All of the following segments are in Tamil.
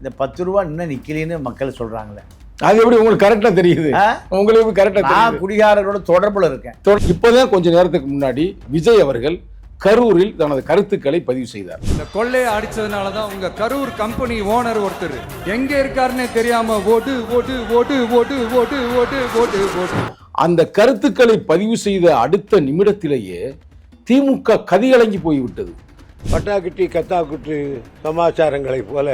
இந்த 10 ரூபா இன்னும் நிக்கலின்னு மக்கள் சொல்றாங்களே, அது எப்படி உங்களுக்கு கரெக்டா தெரியுது? உங்களுக்கு கரெக்டா தெரியுது? நான் குடிகாரரோட தொடர்புல இருக்கேன். இப்போதான் கொஞ்ச நேரத்துக்கு முன்னாடி விஜய் அவர்கள் கரூரில் தனது கருத்துக்களை பதிவு செய்தார். இந்த கொள்ளையை அடிச்சதுனால தான் உங்க கரூர் கம்பெனி ஓனர் ஒருத்தர் எங்க இருக்காருன்னே தெரியாம ஓட்டு ஓட்டு ஓட்டு ஓட்டு ஓட்டு ஓட்டு ஓட்டு ஓட்டு. அந்த கருத்துக்களை பதிவு செய்த அடுத்த நிமிடத்திலேயே திமுக கதிகலங்கி போய்விட்டது. பட்டாக்குட்டி கத்தாக்குட்டி சமாச்சாரங்களைப் போல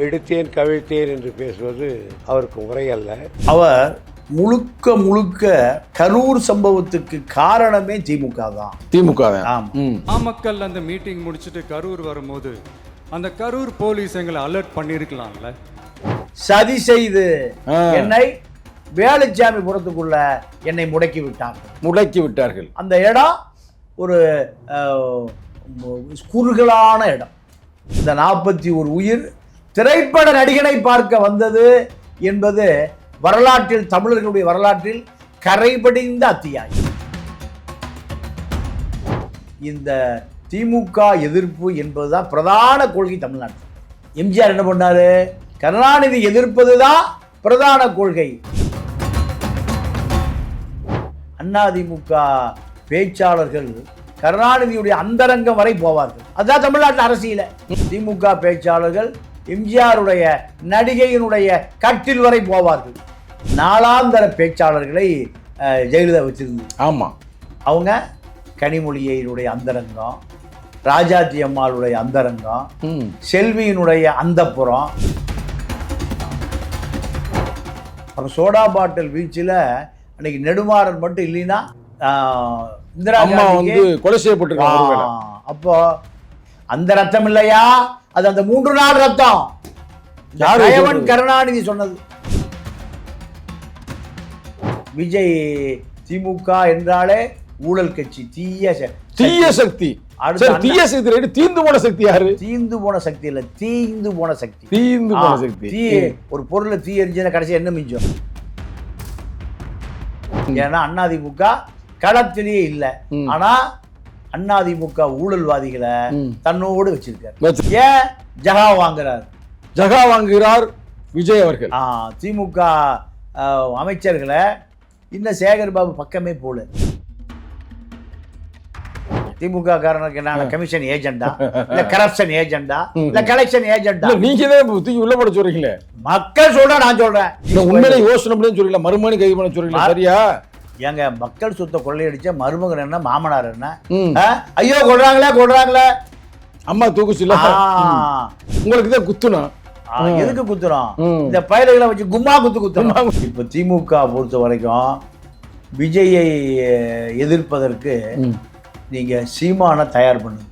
எடுத்தேன் கவிழ்த்தேன் என்று பேசுவது அவருக்கு முறையல்ல. அவர் முழுக்க முழுக்க கரூர் சம்பவத்துக்கு காரணமே திமுக தான். திமுக நாமக்கல் அந்த மீட்டிங் முடிச்சுட்டு கரூர் வரும்போது அந்த கரூர் போலீஸ் எங்களை அலர்ட் பண்ணிருக்கலாம்ல. சதி செய்து என்னை வேலுச்சாமிபுரத்துக்குள்ள என்னை முடக்கி விட்டார்கள். அந்த இடம் ஒரு குறுகலான இடம். இந்த 41 உயிர் திரைப்பட நடிகனை பார்க்க வந்தது என்பது வரலாற்றில், தமிழர்களுடைய வரலாற்றில் கரைபடிந்த அத்தியாயம். இந்த திமுக எதிர்ப்பு என்பதுதான் பிரதான கொள்கை தமிழ்நாட்டில். எம்ஜிஆர் என்ன பண்ணாரு? கருணாநிதி எதிர்ப்பதுதான் பிரதான கொள்கை. அதிமுக பேச்சாளர்கள் கருணாநிதியுடைய அந்தரங்கம் வரை போவார்கள். அதுதான் தமிழ்நாட்டில் அரசியல. திமுக பேச்சாளர்கள் எம்ஜிஆருடைய நடிகையினுடைய கட்டில் வரை போவார்கள். நாளாந்தர பேச்சாளர்களை ஜெயலலிதா வச்சிருந்தது. ஆமா, அவங்க கனிமொழியினுடைய அந்தரங்கம், ராஜாஜி அம்மாளுடைய அந்தரங்கம், செல்வியினுடைய அந்தப்புறம். அப்புறம் சோடா பாட்டில் வீச்சில் அன்னைக்கு நெடுமாறன் மட்டும் இல்லைன்னா இந்திரா காந்தி கொலை செய்யப்பட்டிருக்காங்க. அப்போ அந்த ரத்தம் இல்லையா, அது அந்த 3 நாள் ரத்தம். கருணாநிதி சொன்னது. விஜய் திமுக என்றாலே ஊழல் கட்சி, தீய சக்தி. தீய சக்தி தீந்து போன சக்தி யாரு? தீந்து போன சக்தி இல்ல, தீந்து போன சக்தி. தீ ஒரு பொருளை தீ எரிஞ்சா கடைசி என்ன மிஞ்சம்? ஏன்னா அதிமுக களத்திலேயே இல்ல, ஆனா அதிமுக ஊழல்வாதிகளை தன்னோடு வச்சிருக்காரு. ஏன் ஜகா வாங்குகிறார் விஜய் அவர்கள். திமுக அமைச்சர்களை இன்னும் சேகர் பாபு பக்கமே போல. திமுக காரனுக்கு என்ன கமிஷன் ஏஜெண்டா, இல்ல கரப்ஷன் ஏஜெண்டா, இல்ல கலெக்ஷன் ஏஜெண்டா? நீங்க தான் தூக்கி உள்ள போட சொல்றீங்களே. மக்கள் சொல்றேன், நான் சொல்றேன். உண்மையிலே யோசனை பண்ணி சொல்றீங்களா? மறுமணி கைது பண்ண சொல்றீங்களா? சரியா? ஏங்க, மக்கள் சொத்தை கொள்ளையடிச்ச மருமகன் என்ன, மாமனார் என்ன? ஐயோ கொள்றாங்களே. அம்மா தூக்குச்சுல, உங்களுக்கு தான் குத்துணும். எதுக்கு குத்துறோம்? இந்த பயல்களை வச்சு கும்மா குத்துறோம். இப்ப திமுக பொறுத்த வரைக்கும் விஜயை எதிர்ப்பதற்கு நீங்க சீமான தயார் பண்ணுங்க.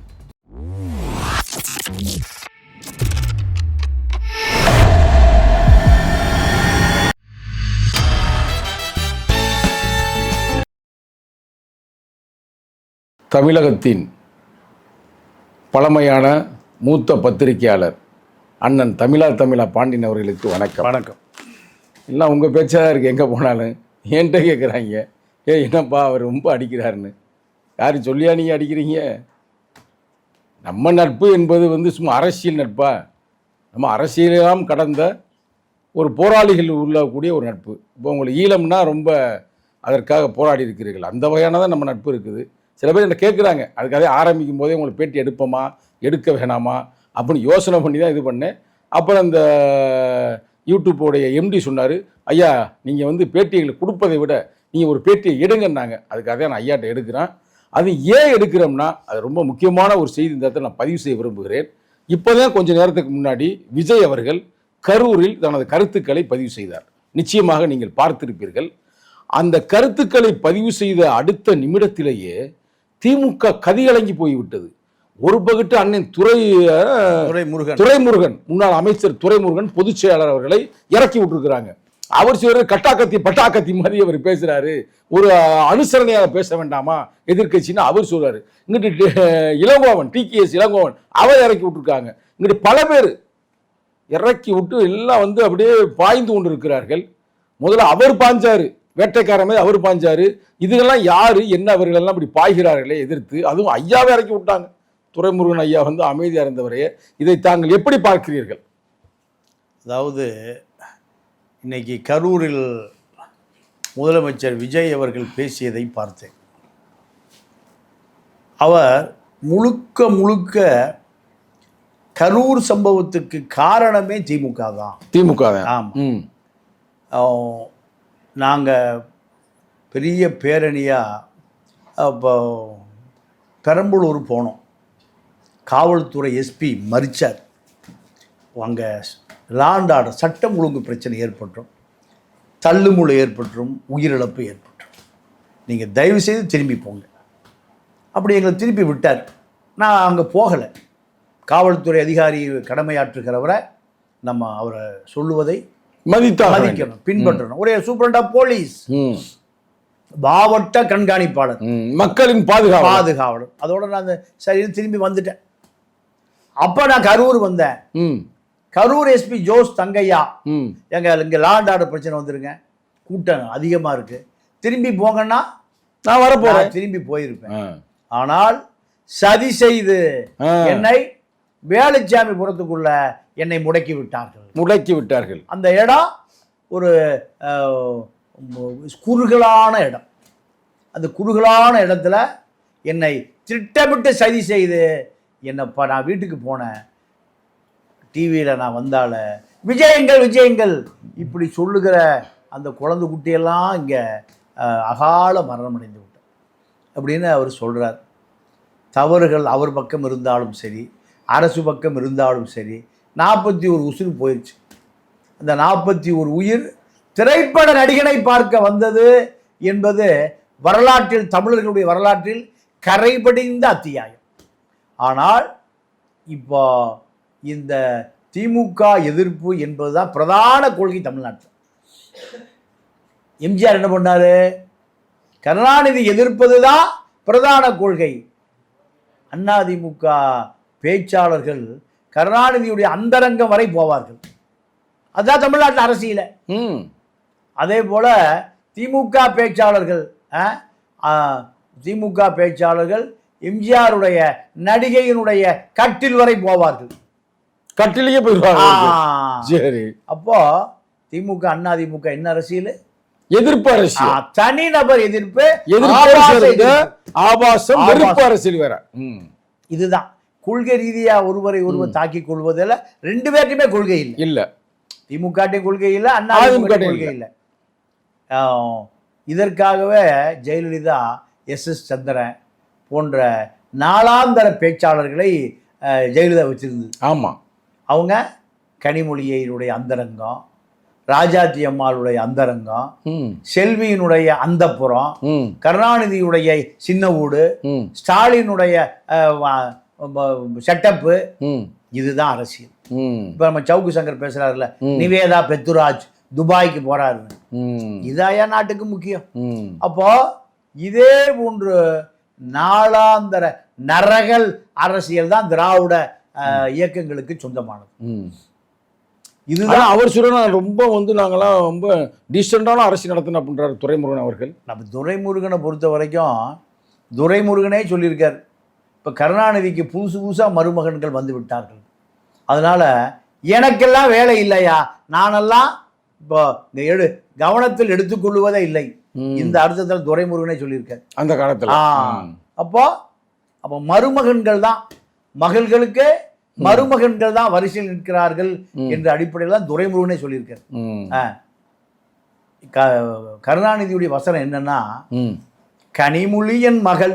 தமிழகத்தின் பழமையான மூத்த பத்திரிகையாளர் அண்ணன் தமிழா பாண்டியன் அவர்களுக்கு வணக்கம். வணக்கம். எல்லாம் உங்கள் பேச்சாக இருக்குது. எங்கே போனாலும் என்கிட்ட கேட்குறாங்க, என்னப்பா அவர் ரொம்ப அடிக்கிறாருன்னு. யார் சொல்லியா நீங்கள் அடிக்கிறீங்க? நம்ம நட்பு என்பது சும்மா அரசியல் நட்பா? நம்ம அரசியலாம் கடந்த ஒரு போராளிகள் உள்ளக்கூடிய ஒரு நட்பு. இப்போ உங்களுக்கு ஈழம்னா ரொம்ப அதற்காக போராடி இருக்கிறீர்கள், அந்த வகையானதான் நம்ம நட்பு இருக்குது. சில பேர் என்ன கேட்குறாங்க, அதுக்காக ஆரம்பிக்கும் போதே உங்களுக்கு பேட்டி எடுப்போமா எடுக்க வேணாமா அப்படின்னு யோசனை பண்ணி தான் இது பண்ணேன். அப்புறம் இந்த யூடியூப்போடைய எம்டி சொன்னார், ஐயா நீங்கள் பேட்டிகளை கொடுப்பதை விட நீங்கள் ஒரு பேட்டியை எடுங்கன்னாங்க. அதுக்காக நான் ஐயாட்ட எடுக்கிறேன். அது ஏன் எடுக்கிறோம்னா, அது ரொம்ப முக்கியமான ஒரு செய்தி இந்த இடத்துல நான் பதிவு செய்ய விரும்புகிறேன். இப்போதான் கொஞ்சம் நேரத்துக்கு முன்னாடி விஜய் அவர்கள் கரூரில் தனது கருத்துக்களை பதிவு செய்தார். நிச்சயமாக நீங்கள் பார்த்திருப்பீர்கள். அந்த கருத்துக்களை பதிவு செய்த அடுத்த நிமிடத்திலேயே திமுக கதிகலங்கி போய்விட்டது. ஒரு பகுட்டு அண்ணன் துரைமுருகன், முன்னாள் அமைச்சர் துரைமுருகன் பொதுச் செயலாளர் அவர்களை இறக்கி விட்டுருக்கிறாங்க. அவர் சில கட்டாக்கத்தி பட்டாக்கத்தி மாதிரி அவர் பேசுறாரு, ஒரு அனுசரணையாக பேச வேண்டாமா எதிர்கட்சின்னு அவர் சொல்றாரு. இங்கிட்டு இளங்கோவன், TKS இளங்கோவன், அவர் இறக்கி விட்டுருக்காங்க. இங்கிட்டு பல பேர் இறக்கி விட்டு எல்லாம் அப்படியே பாய்ந்து கொண்டு இருக்கிறார்கள். முதல்ல அவர் பாஞ்சாரு, வேட்டைக்காரமே அவர் பாஞ்சாரு. இதுகெல்லாம் யாரு என்ன, அவர்களெல்லாம் இப்படி பாய்கிறார்களே எதிர்த்து. அதுவும் ஐயாவை இறக்கி விட்டாங்க. துரைமுருகன் ஐயா அமைதியாக இருந்தவரையே. இதை தாங்கள் எப்படி பார்க்கிறீர்கள்? அதாவது இன்னைக்கு கரூரில் முதலமைச்சர் விஜய் அவர்கள் பேசியதை பார்த்தேன். அவர் முழுக்க கரூர் சம்பவத்துக்கு காரணமே திமுக தான். திமுக ஆமாம். நாங்கள் பெரிய பேரணியாக அப்போ பெரம்பலூர் போனோம். காவல்துறை எஸ்பி மறிச்சார். அங்கே லாண்ட் ஆர்டர் சட்டம் ஒழுங்கு பிரச்சனை ஏற்பட்டுரும், தள்ளுமுள்ளு ஏற்பட்டுரும், உயிரிழப்பு ஏற்பட்டுரும். நீங்கள் தயவுசெய்து திரும்பி போங்க. அப்படி எங்களை திருப்பி விட்டார். நான் அங்கே போகலை. காவல்துறை அதிகாரி கடமையாற்றுகிறவரை நம்ம அவரை சொல்லுவதை மதிக்கணும், பின்பற்றணும். ஒரே சூப்பரண்ட் ஆஃப் போலீஸ், மாவட்ட கண்காணிப்பாளர், மக்களின் பாதுகாவலர். அதோட நான் சரி திரும்பி வந்துட்டேன். அப்போ நான் கரூர் வந்தேன். கரூர் எஸ்பி ஜோஸ் தங்கையா, இங்கே லாண்ட் ஆர்டர் பிரச்சனை வந்துருங்க, கூட்டம் அதிகமாக இருக்குது, திரும்பி போங்கன்னா நான் வரப்போறேன். திரும்பி போயிருப்பேன். ஆனால் சதி செய்து என்னை வேலுச்சாமிபுரத்துக்குள்ள என்னை முடக்கி விட்டார்கள். அந்த இடம் ஒரு குறுகலான இடம். அந்த குறுகலான இடத்துல என்னை திட்டமிட்டு சதி செய்து என்னப்பா நான் வீட்டுக்கு போனேன். டிவியில் நான் வந்தால விஜயங்கள் இப்படி சொல்லுகிற அந்த குழந்தை குட்டியெல்லாம் இங்கே அகால மரணம் அடைந்து விட்டேன் அப்படின்னு அவர் சொல்கிறார். தவறுகள் அவர் பக்கம் இருந்தாலும் சரி, அரசு பக்கம் இருந்தாலும் சரி, 41 உயிர் போயிடுச்சு. அந்த 41 உயிர் திரைப்பட நடிகனை பார்க்க வந்தது என்பது வரலாற்றில், தமிழர்களுடைய வரலாற்றில் கரைபடிந்த அத்தியாயம். ஆனால் இப்போ இந்த திமுக எதிர்ப்பு என்பதுதான் பிரதான கொள்கை தமிழ்நாட்டில். எம்ஜிஆர் என்ன பண்ணாரு? கருணாநிதி எதிர்ப்பது தான் பிரதான கொள்கை. அதிமுக பேச்சாளர்கள் கருணாநிதியுடைய அந்தரங்கம் வரை போவார்கள். அதுதான் தமிழ்நாட்டில் அரசியல. அதே போல திமுக பேச்சாளர்கள் எம்ஜிஆருடைய நடிகையினுடைய கட்டில் வரை போவார்கள். கட்டிலேயே போயிருவாங்க. சரி, அப்போ திமுக அதிமுக என்ன அரசியல்? எதிர்ப்பு அரசியல். தனிநபர் எதிர்ப்பு, ஆபாசம், வெறுப்பு அரசியல் வேற. இதுதான் கொள்கை ரீதியா ஒருவர் தாக்கிக் கொள்வதில் ரெண்டு பேருக்குமே கொள்கை இல்லை. திமுக கொள்கை இல்லை, அதிமுக கொள்கை இல்லை. இதற்காகவே ஜெயலலிதா, எஸ் சந்திரன் போன்ற நாளாந்தர பேச்சாளர்களை ஜெயலலிதா வச்சிருந்தது. ஆமா, அவங்க கனிமொழியினுடைய அந்தரங்கம், ராஜாத்தி அம்மாளுடைய அந்தரங்கம், செல்வியினுடைய அந்தப்புறம், கருணாநிதியுடைய சின்ன வீடு, ஸ்டாலினுடைய செட்டப்பு, இதுதான் அரசியல். இப்ப நம்ம சவுக்கு சங்கர் பேசுறாருல, நிவேதா பெத்துராஜ் துபாய்க்கு போறாரு, இதாயா நாட்டுக்கு முக்கியம். அப்போ இதே போன்று நாளாந்தர நரகல் அரசியல் தான் திராவிட இயக்கங்களுக்கு சொந்தமானது. இதுதான் அவர் சொல்ல. ரொம்ப நாங்களாம் ரொம்ப டீசெண்டான அரசியல் நடத்தணும் அப்படின்றார் துரைமுருகன் அவர்கள். நம்ம துரைமுருகனை பொறுத்த வரைக்கும் துரைமுருகனே சொல்லியிருக்கார், இப்போ கருணாநிதிக்கு புதுசாக மருமகன்கள் வந்து விட்டார்கள், அதனால எனக்கெல்லாம் வேலை இல்லையா, நானெல்லாம் இப்போ கவனத்தில் எடுத்துக்கொள்வதே இல்லை. இந்த அர்த்தத்தில் துரைமுருகனே சொல்லியிருக்கார் அந்த காலத்தில். அப்போ மருமகன்கள் தான், மகள்களுக்கு மருமகன்கள் தான் வரிசையில் நிற்கிறார்கள் என்ற அடிப்படையில் தான் துரைமுருகனே சொல்லியிருக்கார். கருணாநிதியுடைய வசனம் என்னன்னா, கனிமொழியின் மகள்,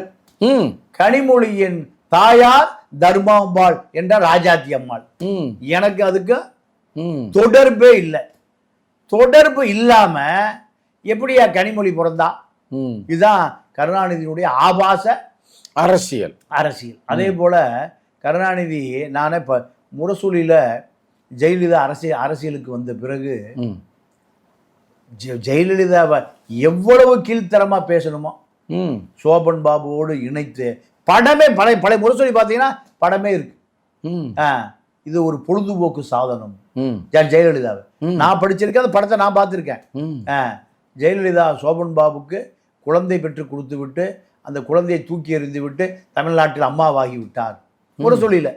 கனிமொழியின் தாயார் தர்மாம்பாள் என்ற ராஜாத்தி அம்மாள், எனக்கு அதுக்கு தொடர்பே இல்லை. தொடர்பு இல்லாம எப்படியா கனிமொழி பிறந்தா? இதுதான் கருணாநிதியினுடைய ஆபாச அரசியல். அதே போல கருணாநிதி, நானே இப்போ முரசொலியில் ஜெயலலிதா அரசியலுக்கு வந்த பிறகு ஜெயலலிதாவை எவ்வளவு கீழ்த்தரமாக பேசணுமோ சோபன் பாபுவோடு இணைத்து படமே பழைய முரசொலி பார்த்தீங்கன்னா படமே இருக்கு. இது ஒரு பொழுதுபோக்கு சாதனம். ஜெயலலிதாவை நான் படிச்சிருக்கேன், அந்த படத்தை நான் பார்த்துருக்கேன். ஜெயலலிதா சோபன் பாபுக்கு குழந்தை பெற்று கொடுத்து விட்டு அந்த குழந்தையை தூக்கி எறிந்து விட்டு தமிழ்நாட்டில் அம்மாவாகி விட்டார் முரசொலியில்.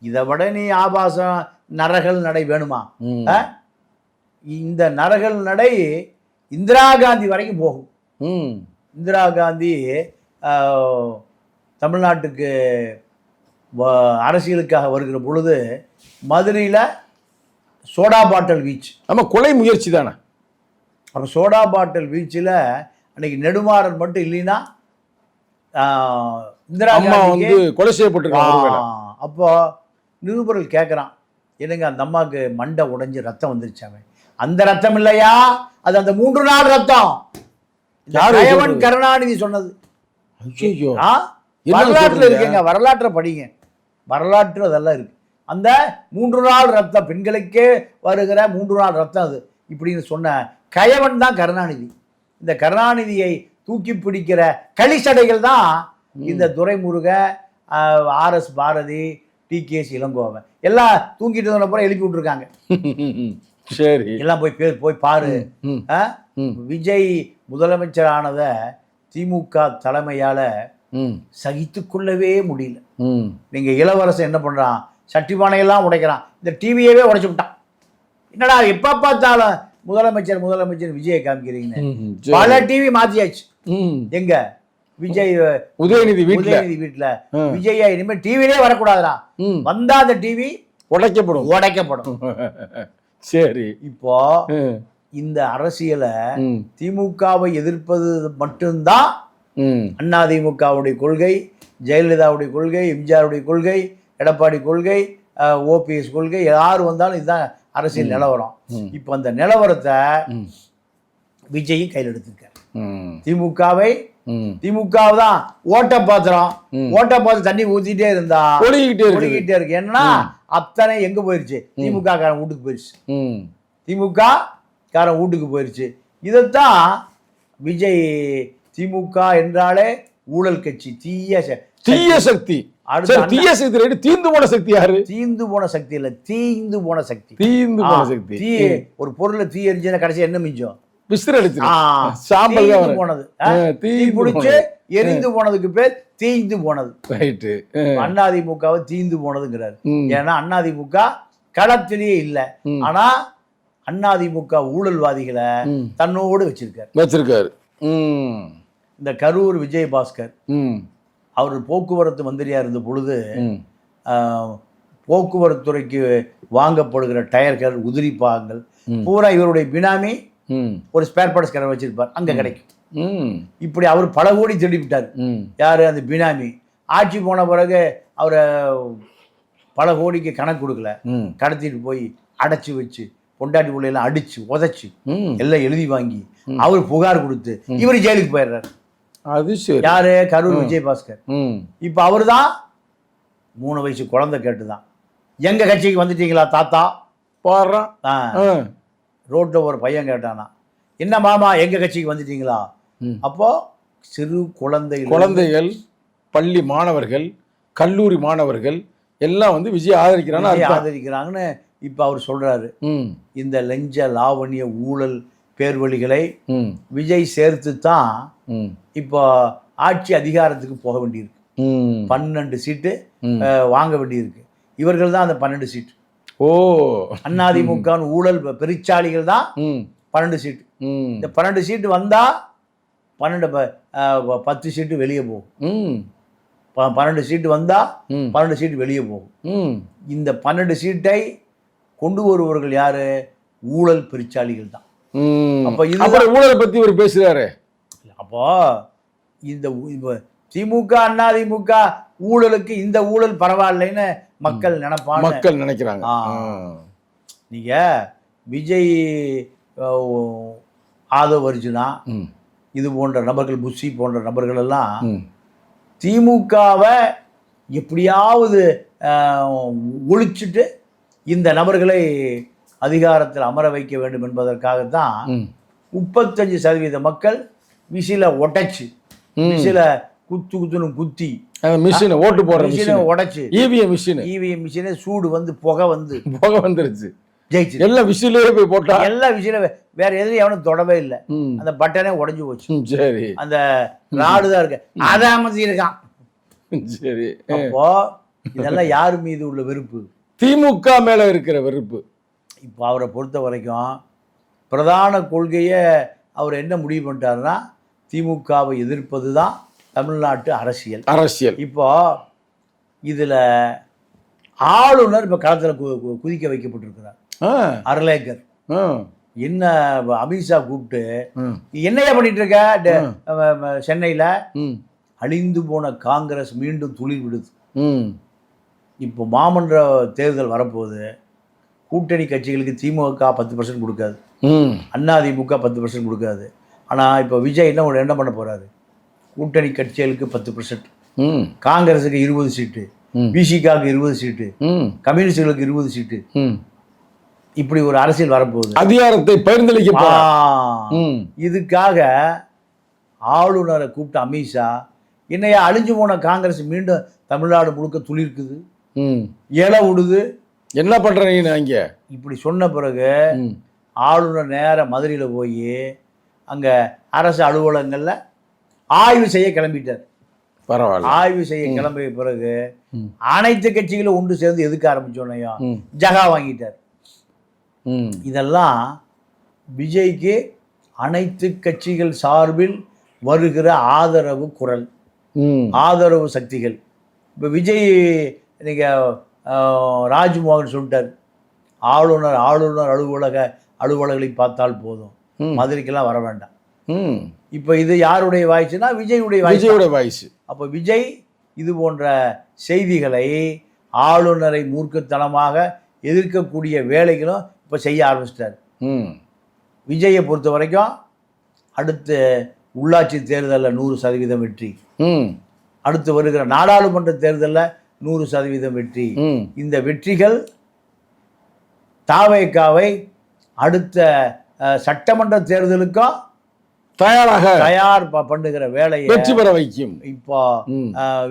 இதை விட நீ ஆபாசம் நரகல் நடை வேணுமா? ம். இந்த நரகல் நடை இந்திரா காந்தி வரைக்கும் போகும். ம். இந்திரா காந்தி தமிழ்நாட்டுக்கு அரசியலுக்காக வருகிற பொழுது மதுரையில் சோடா பாட்டில் வீச்சு. ஆமாம், கொலை முயற்சி தானே. அப்போ சோடா பாட்டில் வீச்சில் அன்னைக்கு நெடுமாறன் மட்டும் இல்லைன்னா இந்திரா அம்மா காந்திக்கு வந்து கொலை செய்யப்பட்டிருக்காங்க. அப்போ நிருபர்கள் கேட்குறான், என்னங்க அந்த அம்மாவுக்கு மண்டை உடைஞ்சு ரத்தம் வந்துருச்சாமே, அந்த ரத்தம் இல்லையா, அது அந்த 3 நாள் ரத்தம். கயவன் கருணாநிதி சொன்னது. ஐயோ, வரலாற்றில் இருக்குங்க, வரலாற்றை படிங்க, வரலாற்று அதெல்லாம் இருக்கு. அந்த 3 நாள் ரத்தம், பெண்களுக்கே வருகிற 3 நாள் ரத்தம் அது இப்படின்னு சொன்ன கயவன் தான் கருணாநிதி. இந்த கருணாநிதியை தூக்கி பிடிக்கிற களிச்சடைகள் தான் இந்த துரைமுருக, RS பாரதி, TKS இளங்கோவன் எல்லாம் தூங்கிட்டு அப்புறம் எழுப்பி விட்டுருக்காங்க. சரி, எல்லாம் போய் பாரு. விஜய் முதலமைச்சரானத திமுக தலைமையால சகித்து கொள்ளவே முடியல. நீங்க இளவரசன் என்ன பண்றான், சட்டிபானையெல்லாம் உடைக்கிறான், இந்த டிவியவே உடைச்சு விட்டான். என்னடா எப்ப பார்த்தாலும் முதலமைச்சர் முதலமைச்சர் விஜயை காமிக்கிறீங்க. பல டிவி மாத்தியாச்சு. எங்க விஜய் உதயநிதி வீட்டுல விஜய் இனிமேல் டிவிலே வரக்கூடாதுடா, வந்தா அந்த டிவி உடைக்கப்படும். சரி, இப்போ இந்த அரசியலை திமுகவை எதிர்ப்பது மட்டும்தான் அதிமுகவுடைய கொள்கை, ஜெயலலிதாவுடைய கொள்கை, எம்ஜிஆருடைய கொள்கை, எடப்பாடி கொள்கை, OPS கொள்கை, யார் வந்தாலும் இதுதான் அரசியல் நிலவரம். இப்போ அந்த நிலவரத்தை விஜயும் கையில் எடுத்திருக்காரு. திமுக தான் ஓட்ட பாத்திரம் தண்ணி ஊத்திட்டே இருந்தா ஒழுகிட்டே இருக்கு. ஏன்னா அத்தனை எங்க போயிருச்சு, திமுக காரன் வீட்டுக்கு போயிருச்சு. திமுக காரன் வீட்டுக்கு போயிருச்சு. இதைத்தான் விஜய் திமுக என்றாலே ஊழல் கட்சி, தீய சக்தி. தீய சக்தி தீந்து போன சக்தி யாரு? தீந்து போன சக்தி இல்ல, தீந்து போன சக்தி. தீ ஒரு பொருளை தீ எரிஞ்சா கடைசி என்ன மிஞ்சம்? போனது. தீ பிடிச்சு எரிந்து போனதுக்கு பேர் தீந்து போனது. அதிமுகவை தீந்து போனதுங்கிறாரு. ஏன்னா அதிமுக களத்திலேயே இல்ல, ஆனா அதிமுக ஊழல்வாதிகளை தன்னோடு வச்சிருக்காரு. இந்த கரூர் விஜயபாஸ்கர் அவர் போக்குவரத்து மந்திரியா இருந்த பொழுது போக்குவரத்து துறைக்கு வாங்கப்படுகிற டயர்கள், உதிரி பாகங்கள் பூரா இவருடைய பினாமி ஒரு ஸ்பேர் பார்ட்ஸ் கடை வச்சிருப்பார், அங்க கிடைக்கும். இப்படி அவர் பல கோடி திருடி விட்டார். யாரு? அந்த பினாமி. ஆட்சி போன பிறகு அவரை பல கோடிக்கு கணக்கு கொடுக்கல, கடத்திட்டு போய் அடைச்சி வச்சு பொண்டாட்டி பிள்ளையெல்லாம் அடிச்சு உதைச்சு எல்லாம் எழுதி வாங்கி அவர் புகார் கொடுத்து இவர் ஜெயிலுக்கு போயிடுறாரு. அது சரி. யாரு? கரூர் விஜயபாஸ்கர். இப்ப அவரு தான் 3 வயசு குழந்தை கேட்டுதான், எங்க கட்சிக்கு வந்துட்டீங்களா தாத்தா பாடுறான். ரோட்ல ஒரு பையன் கேட்டானா, என்ன மாமா எங்க கட்சிக்கு வந்துட்டீங்களா? அப்போ சிறு குழந்தைகள், பள்ளி மாணவர்கள், கல்லூரி மாணவர்கள் எல்லாம் வந்து விஜய் ஆதரிக்கிறாங்கன்னு இப்ப அவர் சொல்றாரு. இந்த லஞ்ச லாவணிய ஊழல் பேர்வழிகளை விஜய் சேர்த்து தான் இப்போ ஆட்சி அதிகாரத்துக்கு போக வேண்டியிருக்கு. 12 சீட்டு வாங்க வேண்டியிருக்கு. இவர்கள் தான் அந்த 12 சீட்டு. அதிமுக ஊழல் பெருச்சாளிகள் தான் 12 சீட்டு. இந்த 12 சீட்டு வந்தா 10 சீட்டு வெளியே போகும். 12 சீட்டு வந்தா 12 சீட்டு வெளியே போகும். இந்த 12 சீட்டை கொண்டு வருபவர்கள் யாரு? ஊழல் பெருச்சாளிகள் தான். அப்ப இது ஊழலை பத்தி இவர் பேசுறாரு. அப்போ இந்த திமுக அதிமுக ஊழலுக்கு இந்த ஊழல் பரவாயில்லைன்னு மக்கள் நினைக்கிறாங்க. நீங்க விஜய், ஆதவ் அர்ஜுனா இது போன்ற நபர்கள், புஷி போன்ற நபர்கள் எல்லாம் திமுகவை எப்படியாவது ஒழிச்சிட்டு இந்த நபர்களை அதிகாரத்தில் அமர வைக்க வேண்டும் என்பதற்காகத்தான் 35% மக்கள் விசில ஒட்டச்சு, விசில குத்துன்னு குத்தி ஓட்டு போடுற மிஷினை உடைச்சு, இவிஎம் மிஷினை சூடு வந்து புகை வந்துருச்சு, ஜெயிச்சு. எல்லாம் விசிலே போய் போட்டா, எல்லாம் விசில வேற எதுவும் எவனும் தொடவே இல்லை. அந்த பட்டனே உடஞ்சு போச்சு. சரி, அந்த ராடு தான் இருக்கு, அதை அமைச்சி இருக்கான். சரி, அப்போ இதெல்லாம் யாரு மீது உள்ள வெறுப்பு? திமுக மேல இருக்கிற வெறுப்பு. இப்போ அவரை பொறுத்த வரைக்கும் பிரதான கொள்கையை அவர் என்ன முடிவு பண்ணிட்டாருன்னா திமுகவை எதிர்ப்பது தான் தமிழ்நாட்டு அரசியல். இப்போ இதில் ஆளுநர் இப்போ களத்தில் குதிக்க வைக்கப்பட்டிருக்கிறார். அர்லேக்கர் என்ன அமித்ஷா கூப்பிட்டு என்னையா பண்ணிட்டு இருக்க, சென்னையில் அழிந்து போன காங்கிரஸ் மீண்டும் துளிர் விடுது. இப்போ மாமன்ற தேர்தல் வரப்போகுது. கூட்டணி கட்சிகளுக்கு திமுக 10% கொடுக்காது, அதிமுக 10% கொடுக்காது. ஆனால் இப்போ விஜய் என்ன பண்ண போகிறாரு, கூட்டணி கட்சிகளுக்கு 10%, காங்கிரஸுக்கு 20 சீட்டு, பிசிகாவுக்கு 20 சீட்டு, கம்யூனிஸ்டுகளுக்கு 20 சீட்டு, இப்படி ஒரு அரசியல் வரப்போகுது. அதிகாரத்தை பகிர்ந்தளிக்க. இதுக்காக ஆளுநரை கூப்பிட்ட அமித்ஷா என்னையா அழிஞ்சு போன காங்கிரஸ் மீண்டும் தமிழ்நாடு முழுக்க துளிர்க்குது, இலை விடுது, என்ன பண்றீங்க அங்க, இப்படி சொன்ன பிறகு ஆளுநர் நேர மதுரையில் போய் அங்கே அரசு அலுவலகங்களில் ஆய்வு செய்ய கிளம்பிட்டார். பரவாயில்ல. ஆய்வு செய்ய கிளம்பிய பிறகு அனைத்து கட்சிகளும் ஒன்று சேர்ந்து எதுக்க ஆரம்பிச்சோன்னையோ ஜகா வாங்கிட்டார். இதெல்லாம் விஜய்க்கு அனைத்து கட்சிகள் சார்பில் வருகிற ஆதரவு குரல், ஆதரவு சக்திகள். இப்போ விஜய் நீங்கள் ராஜ்மோகன் சொல்லிட்டார், ஆளுநர் அலுவலகளை பார்த்தால் போதும், மதுரைக்கெல்லாம் வர வேண்டாம். இப்போ இது யாருடைய வாய்ஸ்னா விஜயுடைய வாய்ஸ். அப்போ விஜய் இது போன்ற செய்திகளை ஆளுநரை மூர்க்கத்தனமாக எதிர்க்கக்கூடிய வேலைகளும் இப்போ செய்ய ஆரம்பிச்சிட்டார். விஜயை பொறுத்த வரைக்கும் அடுத்த உள்ளாட்சி தேர்தலில் 100% வெற்றி, அடுத்து வருகிற நாடாளுமன்ற தேர்தலில் 100% வெற்றி. இந்த வெற்றிகள் தாவேகாவை அடுத்த சட்டமன்ற தேர்தலுக்கும் தயார் பண்ணுகிற வேலையை வெற்றி பெற வைக்கும். இப்போ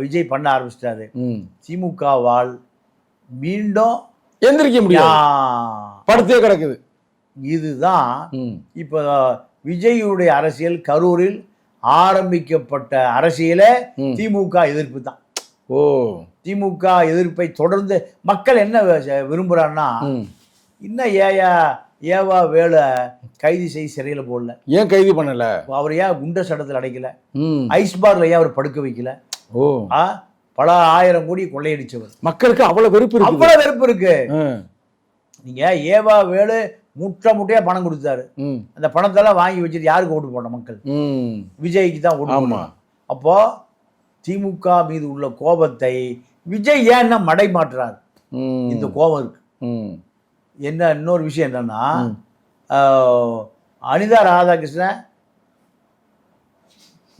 விஜய் பண்ண ஆரம்பிச்சிட்டாரு. திமுகவால் மீண்டும் எந்திரிக்க முடியாது, படுத்தே கிடக்குது. இதுதான் இப்போ விஜயுடைய அரசியல். கரூரில் ஆரம்பிக்கப்பட்ட அரசியலே திமுக எதிர்ப்பு தான். திமுக எதிர்ப்பை தொடர்ந்து மக்கள் என்ன விரும்புறான்னா, இன்னும் ஏவா வேலை கைது செய்து சிறையில் போடல, ஏன் கைது பண்ணல, அவர் ஏன் குண்டர் சட்டத்தில் அடைக்கல, ஐஸ் பார்ல ஏன் அவர் படுக்க வைக்கல. பல 1000 கோடி கொள்ளையடிச்சவர். மக்களுக்கு அவ்வளவு வெறுப்பு இருக்கு. நீங்க ஏவா வேலு முட்டையா பணம் கொடுத்தாரு, அந்த பணத்தெல்லாம் வாங்கி வச்சுட்டு யாருக்கு ஓட்டு போட மக்கள்? விஜய்க்கு தான் ஓட்டு போடணும். அப்போ திமுக மீது உள்ள கோபத்தை விஜய் ஏன் மடை மாற்றுறாரு? இந்த கோபம் இருக்கு. என்ன இன்னொரு விஷயம் என்னன்னா, அனிதா ராதாகிருஷ்ணன்